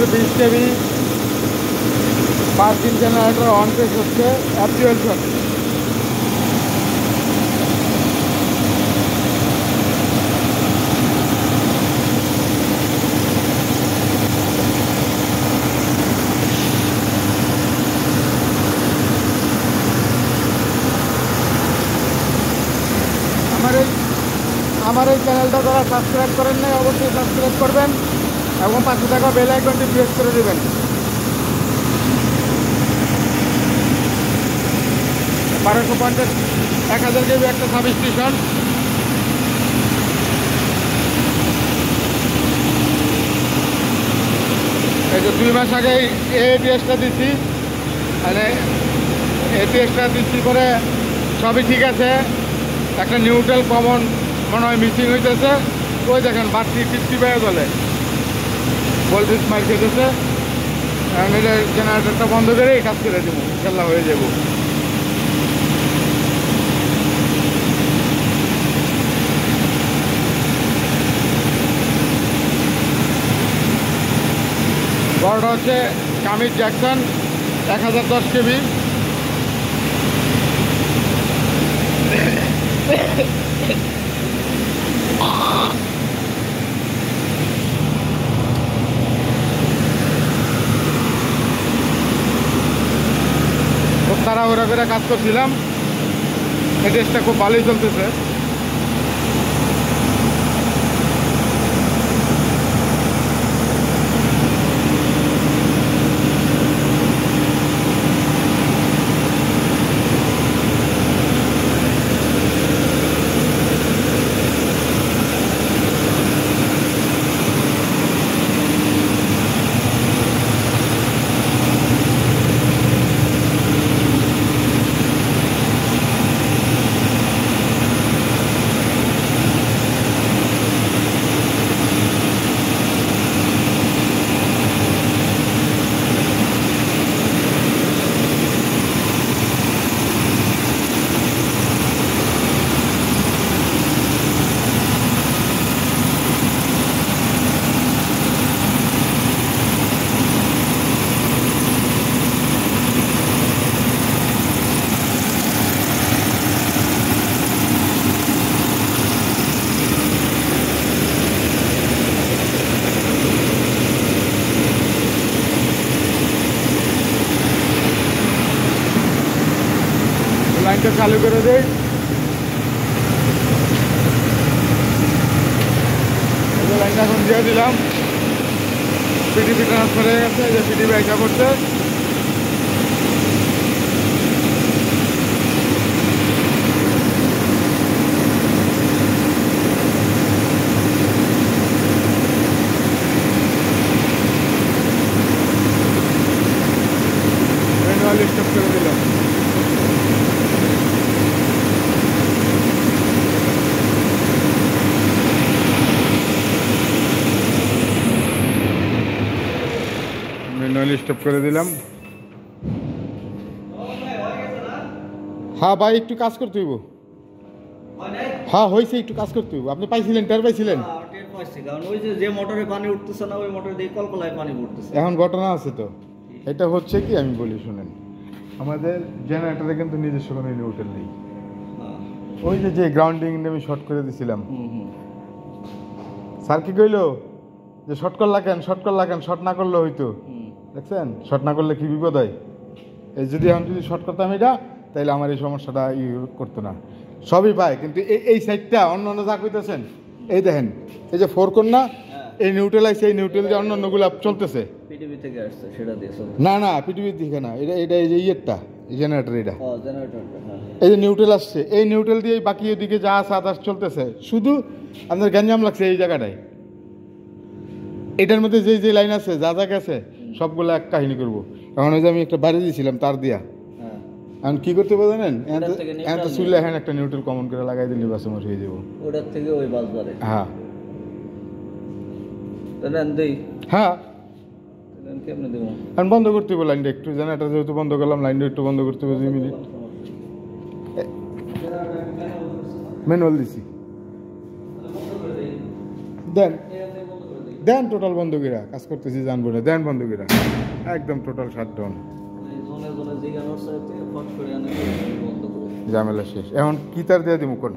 20 KB parking generator on page হচ্ছে অ্যাপচুয়েশন। আমার এই চ্যানেলটা যারা সাবস্ক্রাইব করেন নাই অবশ্যই সাবস্ক্রাইব করবেন এবং পাশে থাকা বেল আইকনটি প্রেস করে দেবেন। 1250 1000 কেবি একটা সাবস্টেশন। এই যে 2 মাস আগে এটিএসটা দিচ্ছি, মানে এটিএসটা দিচ্ছি করে সবই ঠিক আছে। একটা নিউট্রাল কমন মনে হয় মিসিং হইতেছে। ওই দেখেন বাড়তি 55 বলে ভোল্টেজ মার খেতেছে। এখন এটা জেনারেটরটা বন্ধ করে কাজ করে দেবো, ইনশাল্লাহ হয়ে যাব। বড়টা হচ্ছে কামিজ জ্যাকসন 1010 কেবি। খুব তাড়াহুড়া করে কাজ করছিলাম, এই টেস্টটা খুব ভালোই চলতেছে। লাইনটা চালু করে দেই। লাইনটা এখন দিয়ে দিলাম। পিডিবি ট্রান্সফার হয়ে গেছে, যে পিডিবি আইসা করছে। ম্যানুয়ালি স্টপ করে দিলাম। ম্যানুয়ালি স্টপ করে দিলাম। হ্যাঁ ভাই, একটু কাজ করতে হইব। হ্যাঁ হয়েছে, একটু কাজ করতে হইব। আপনি পাইছিলেন, টের পাইছিলেন? এখন ঘটনা আছে তো, এটা হচ্ছে কি আমি বলি শুনেন। আমাদের জেনারেটরে কিন্তু নিজস্ব কোনো নিউট্রাল নেই। ওই যে গ্রাউন্ডিং আমি শর্ট করে দিছিলাম, স্যার কি কইলো যে শর্ট করলাকেন, শর্ট না করলে হইতো। দেখছেন, শর্ট না করলে কি বিপদ হয়। এই যদি এখন যদি শর্ট করতাম এটা, তাহলে আমার এই সমস্যাটা করতো না। সবই পায়, কিন্তু এই সাইডটা অন্য যা কইতেছেন, এই দেখেন এই যে 4 কোণ না, এই নিউট্রাল আছে, এই নিউট্রাল দিয়ে অন্যগুলো চলতেছে। পিটিভি থেকে আসছে সেটা দিয়ে না পিটিভি থেকে না, এটা এই যে ইয়েরটা জেনারেটর, এটা এই যে নিউট্রাল আসছে, এই নিউট্রাল দিয়ে বাকি এদিকে যা আছে আদার্স চলতেছে। শুধু আপনার গ্যাঞ্জাম লাগছে এই জায়গাটায়। এটার মধ্যে যে লাইন আছে যা গেছে সবগুলো এক কাহিনী করবো। এখন ওই যে আমি একটা বাড়ি দিয়েছিলাম তার দিয়া, এখন কি করতে পারবো জানেন, এত চুলে এখন একটা নিউট্রাল কমন করে লাগাই দিলে বাস আমার হয়ে যাবো। ওটার থেকে ওই বাস বাড়ে। হ্যাঁ হ্যাঁ, এখন বন্ধ করতে হবে লাইনটা একটু। জেনারেটর যেহেতু বন্ধ করলাম, লাইনটা একটু বন্ধ করতে হবে 2 মিনিট। ম্যানুয়াল দিছি দেন। দেন টোটাল বন্ধ করে কাজ করতেছি জানবো না দেন বন্ধ করে একদম টোটাল শাটডাউন ঝামেলা শেষ এখন কি তার দিয়ে দিব কোন